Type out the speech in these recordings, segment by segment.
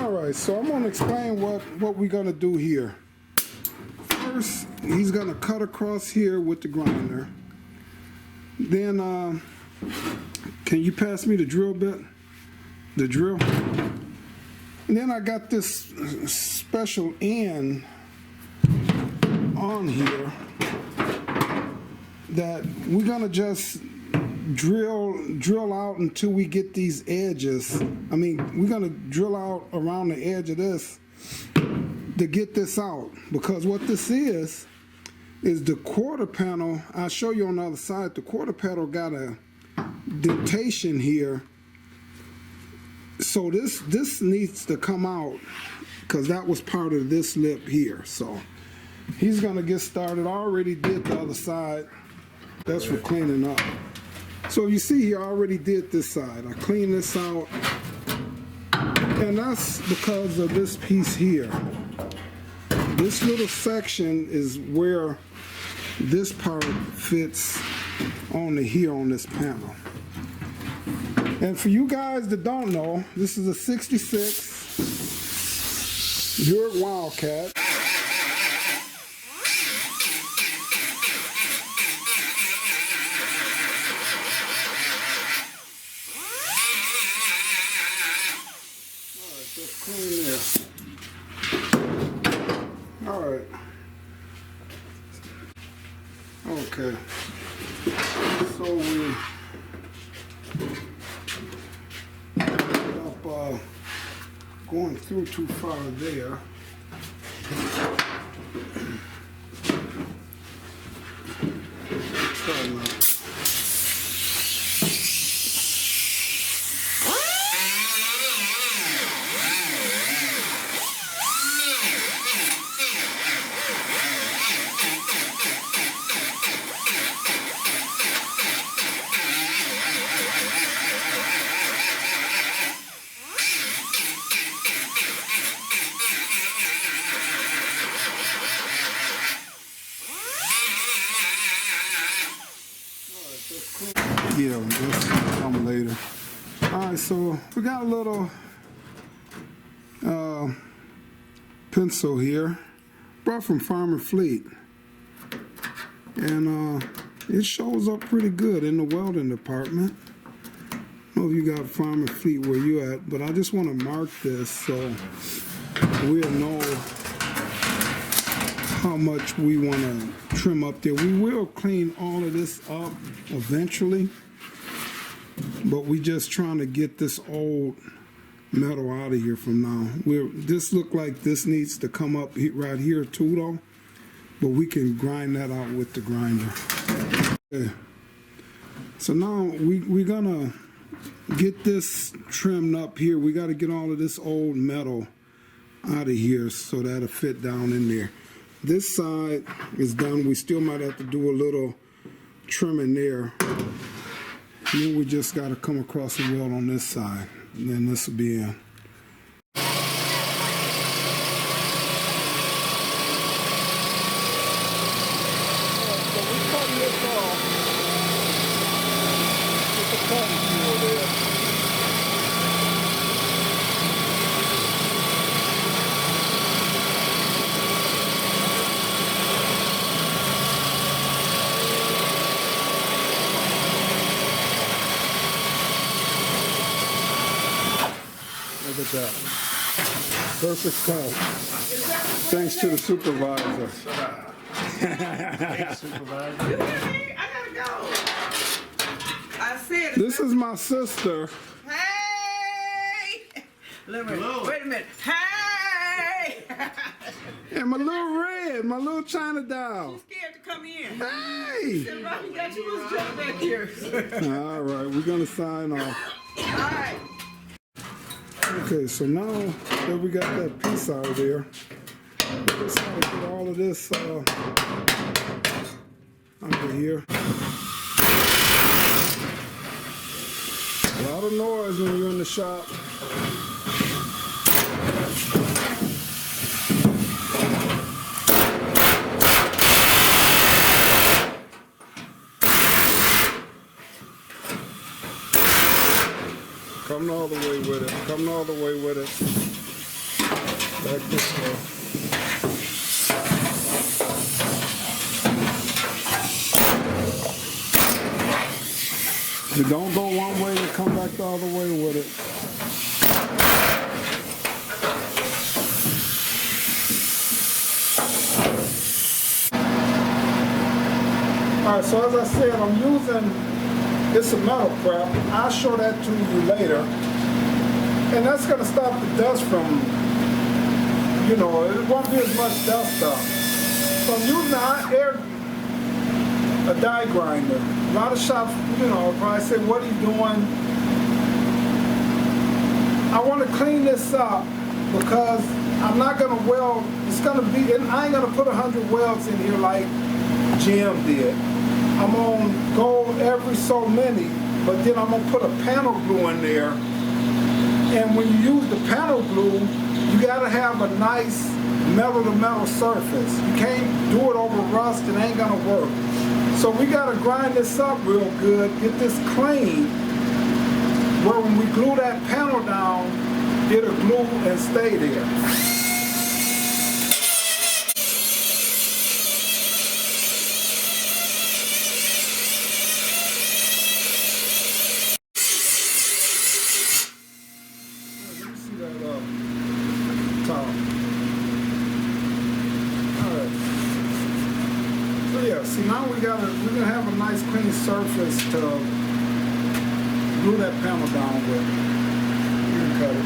Alright, so I'm going to explain what we're going to do here. First, he's going to cut across here with the grinder. Then, can you pass me the drill bit? The drill? And then I got this special end on here that we're going to just drill out until we get these edges. I mean, we're going to drill out around the edge of this to get this out, because what this is the quarter panel. I'll show you on the other side. The quarter panel got a dentation here, so this needs to come out because that was part of this lip here. So he's going to get started. I already did the other side. That's for cleaning up. So you see, he already did this side. I cleaned this out, and that's because of this piece here. This little section is where this part fits on here on this panel. And for you guys that don't know, this is a 66 Buick Wildcat. Clean there. All right. Okay. So we ended up going through too far there. Try now. Yeah, that's gonna come later. Alright, so we got a little pencil here, brought from Farmer Fleet, and it shows up pretty good in the welding department. I don't know if you got Farmer Fleet where you at, but I just want to mark this so we'll know how much we want to trim up there. We will clean all of this up eventually, but we just trying to get this old metal out of here from now. This look like this needs to come up right here too though, but we can grind that out with the grinder. Okay. So now we're gonna get this trimmed up here. We got to get all of this old metal out of here so that'll fit down in there. This side is done. We still might have to do a little trimming there. And then we just got to come across the weld on this side. And then this will be in. So we're cutting this off with the cutting tool there. Look at that. Perfect cut. Thanks to the supervisor. Thanks, supervisor. You hear me? I gotta go. I said This is my sister. Hey! Wait a minute. Hey! And my little red, my little China doll. She's scared to come in. Hey! Rocky got you loose jump back here. All right, we're going to sign off. All right. Okay, so now that we got that piece out of there, we just got to get all of this under here. A lot of noise when you're in the shop. Coming all the way with it. Coming all the way with it. Back this way. You don't go one way and come back the other way with it. All right, so as I said, I'm using, it's a metal prep. I'll show that to you later. And that's gonna stop the dust from, you know, it won't be as much dust up. So I'm using a die grinder. A lot of shops, you know, probably say, what are you doing? I want to clean this up because I'm not gonna weld, it's gonna be, and I ain't gonna put 100 welds in here like Jim did. I'm gonna go every so many, but then I'm gonna put a panel glue in there. And when you use the panel glue, you gotta have a nice metal to metal surface. You can't do it over rust, it ain't gonna work. So we gotta grind this up real good, get this clean, where when we glue that panel down, it'll glue and stay there. See, now we're gonna have a nice clean surface to glue that panel down with. You can cut it.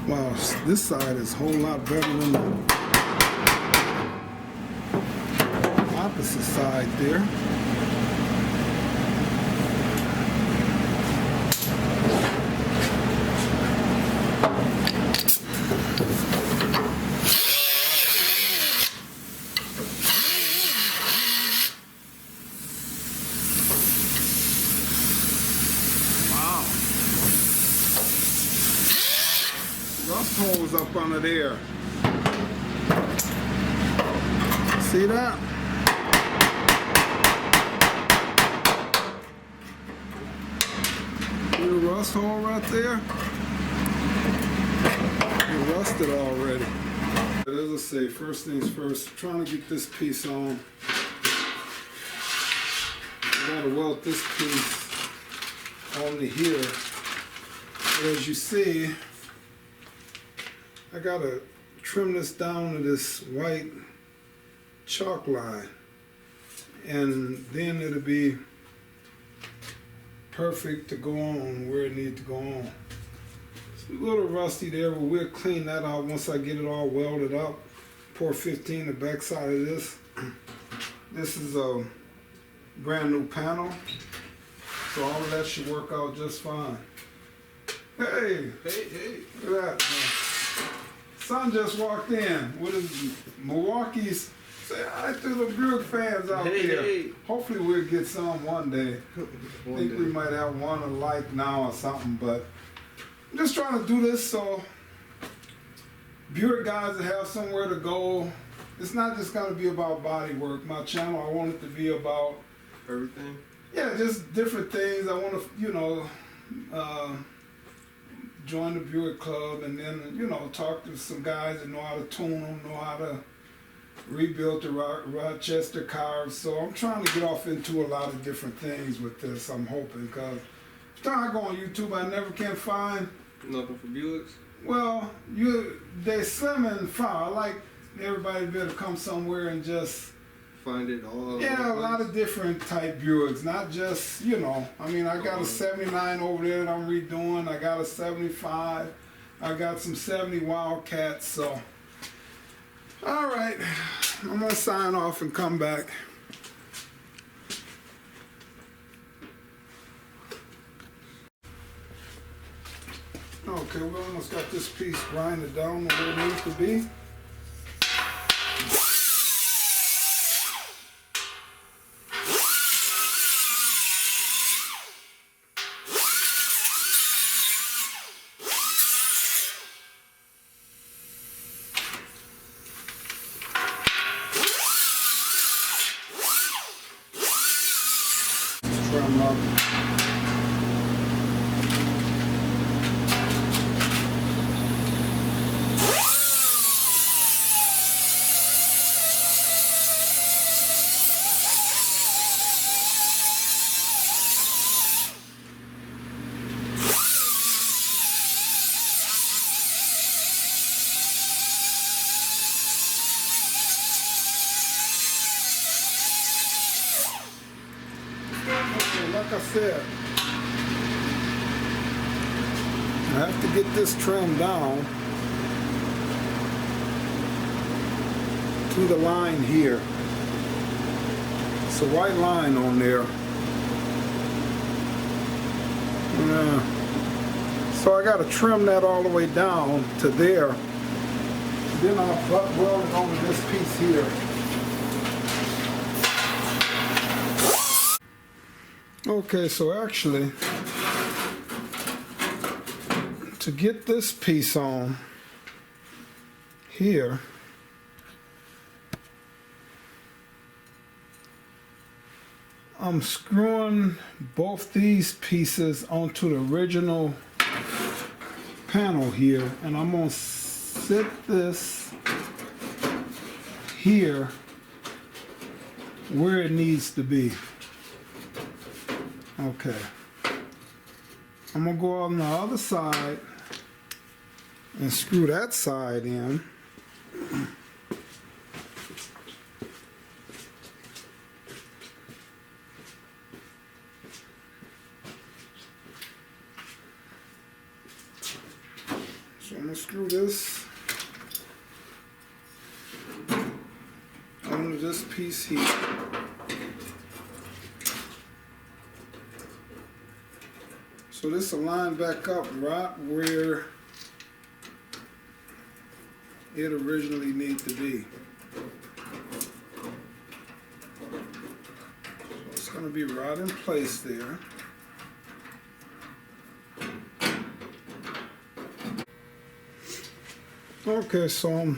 Wow, this side is a whole lot better than the opposite side there. Rust holes up under there. See that? See the rust hole right there? It rusted already. But as I say, first things first, I'm trying to get this piece on. I gotta weld this piece onto here. But as you see, I gotta trim this down to this white chalk line, and then it'll be perfect to go on where it needs to go on. It's a little rusty there, but we'll clean that out once I get it all welded up. Pour 15 the back side of this. This is a brand new panel, so all of that should work out just fine. Hey, look at that. Son just walked in with his Milwaukee's. Say hi to the Buick fans out there. Hey. Hopefully we'll get some one day. I think we might have one alike now or something, but I'm just trying to do this so Buick guys have somewhere to go. It's not just going to be about body work. My channel, I want it to be about everything. Yeah, just different things. I want to, you know, join the Buick Club, and then, you know, talk to some guys that know how to tune them, know how to rebuild the Rochester cars. So I'm trying to get off into a lot of different things with this, I'm hoping, because every time I go on YouTube, I never can find nothing for Buicks. Well, they're slim and fine. I like everybody to be able to come somewhere and just find it all. Yeah, a lot of different type Buicks, not just, you know, I mean, I got a 79 over there that I'm redoing. I got a 75. I got some 70 WILDCATs, so. All right, I'm gonna sign off and come back. Okay, we almost got this piece grinded down to where it needs to be. Trim up. Okay, like I said, I have to get this trimmed down to the line here. It's a white line on there. So I got to trim that all the way down to there. Then I'll butt weld it onto this piece here. Okay, so actually, to get this piece on here, I'm screwing both these pieces onto the original panel here, and I'm going to sit this here where it needs to be. Okay, I'm gonna go on the other side and screw that side in. So I'm gonna screw this onto this piece here. So this will line back up right where it originally needed to be. So it's going to be right in place there. Okay, so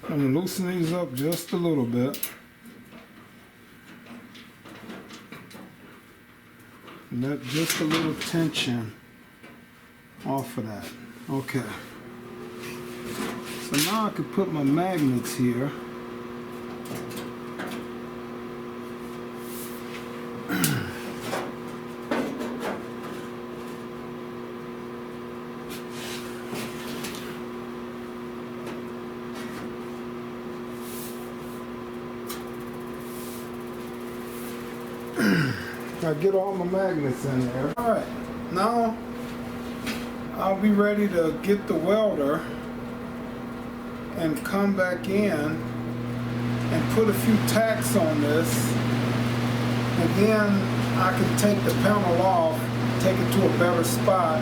I'm loosening these up just a little bit. Let just a little tension off of that. Okay. So now I can put my magnets here. I get all my magnets in there. All right, now I'll be ready to get the welder and come back in and put a few tacks on this, and then I can take the panel off, take it to a better spot,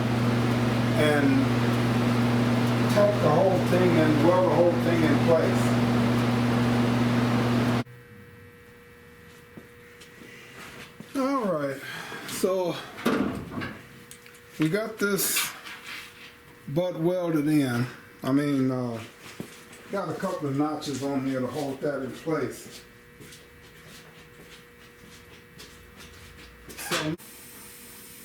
and tack the whole thing and weld the whole thing in place. So we got this butt welded in. I mean, got a couple of notches on there to hold that in place. So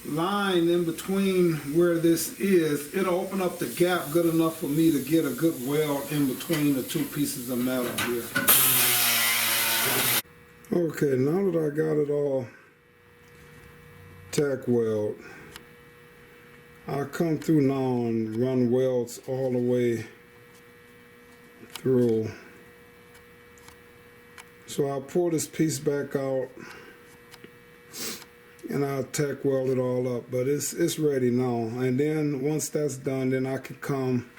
line in between where this is, it'll open up the gap good enough for me to get a good weld in between the two pieces of metal here. Okay, now that I got it all tack weld, I'll come through now and run welds all the way through. So I'll pull this piece back out and I'll tack weld it all up, but it's ready now. And then once that's done, then I can come,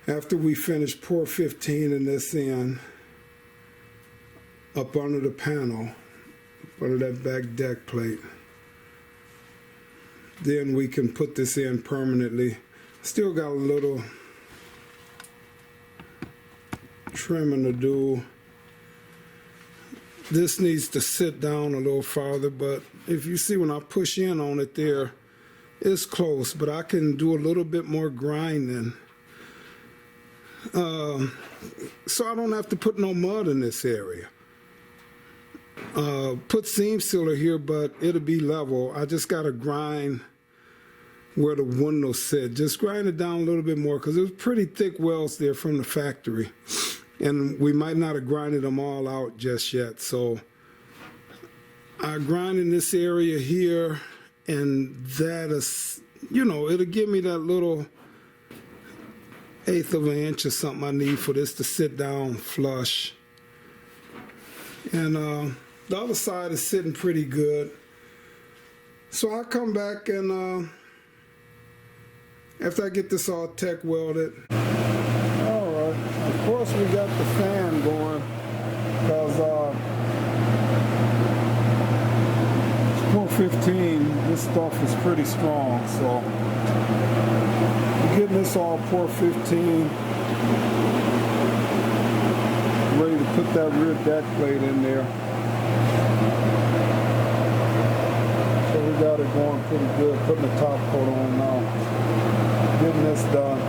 after we finish pour 15 in this end, up under the panel, under that back deck plate. then we can put this in permanently. Still got a little trimming to do. This needs to sit down a little farther, but if you see when I push in on it there, it's close, but I can do a little bit more grinding. So I don't have to put no mud in this area. Put seam sealer here, but it'll be level. I just got to grind where the window sit. Just grind it down a little bit more because it was pretty thick welds there from the factory. And we might not have grinded them all out just yet. So I grind in this area here, and that is, you know, it'll give me that little 1/8 of an inch or something I need for this to sit down flush. And the other side is sitting pretty good. So I'll come back and after I get this all tech welded. All right, of course we got the fan going because it's 415. This stuff is pretty strong, so we're getting this all 415. Ready to put that rear deck plate in there. So we got it going pretty good. Putting the top coat on now. Getting this done.